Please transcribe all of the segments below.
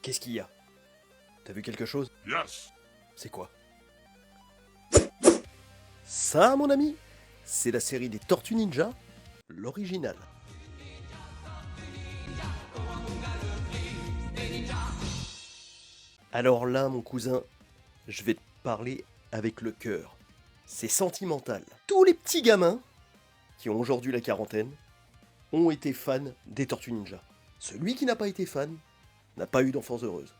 Qu'est-ce qu'il y a? T'as vu quelque chose? Yes. C'est quoi? Ça, mon ami, c'est la série des Tortues Ninja, l'original. Alors là, mon cousin, je vais te parler avec le cœur. C'est sentimental. Tous les petits gamins qui ont aujourd'hui la quarantaine ont été fans des Tortues Ninja. Celui qui n'a pas été fan n'a pas eu d'enfance heureuse.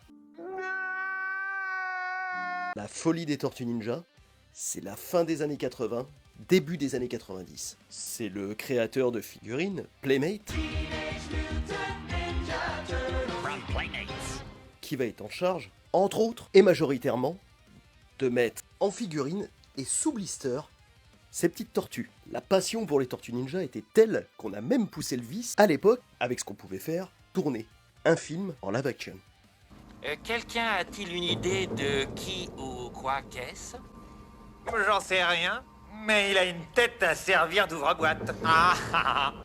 La folie des Tortues Ninja, c'est la fin des années 80, début des années 90. C'est le créateur de figurines, Playmate, qui va être en charge, entre autres et majoritairement, de mettre en figurine et sous blister ces petites tortues. La passion pour les Tortues Ninja était telle qu'on a même poussé le vice, à l'époque, avec ce qu'on pouvait faire, tourner un film en live action. Quelqu'un a-t-il une idée de qui ou quoi qu'est-ce? J'en sais rien, mais il a une tête à servir d'ouvre-boîte.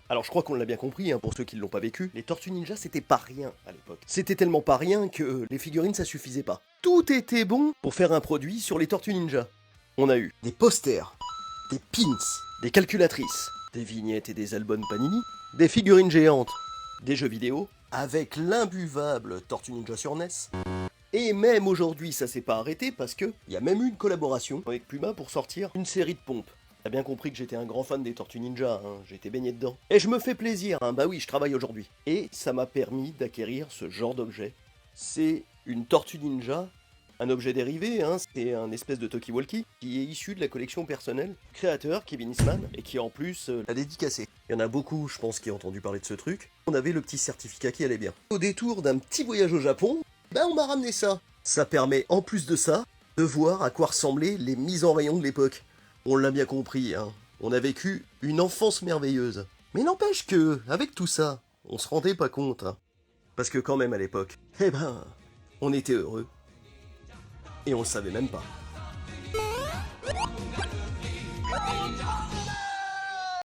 Alors je crois qu'on l'a bien compris, pour ceux qui ne l'ont pas vécu, les Tortues Ninja c'était pas rien à l'époque. C'était tellement pas rien que les figurines ça suffisait pas. Tout était bon pour faire un produit sur les Tortues Ninja. On a eu des posters, des pins, des calculatrices, des vignettes et des albums Panini, des figurines géantes, des jeux vidéo, avec l'imbuvable Tortue Ninja sur NES. Et même aujourd'hui, ça s'est pas arrêté parce que il y a même eu une collaboration avec Puma pour sortir une série de pompes. T'as bien compris que j'étais un grand fan des Tortues Ninja, j'étais baigné dedans. Et je me fais plaisir, bah oui, je travaille aujourd'hui. Et ça m'a permis d'acquérir ce genre d'objet. C'est une Tortue Ninja, un objet dérivé, c'est un espèce de talkie-walkie qui est issu de la collection personnelle du créateur Kevin Eastman et qui en plus l'a dédicacé. Il y en a beaucoup, je pense, qui ont entendu parler de ce truc. On avait le petit certificat qui allait bien. Au détour d'un petit voyage au Japon, on m'a ramené ça. Ça permet, en plus de ça, de voir à quoi ressemblaient les mises en rayon de l'époque. On l'a bien compris, on a vécu une enfance merveilleuse. Mais n'empêche que, avec tout ça, on se rendait pas compte. Parce que quand même à l'époque, on était heureux. Et on le savait même pas.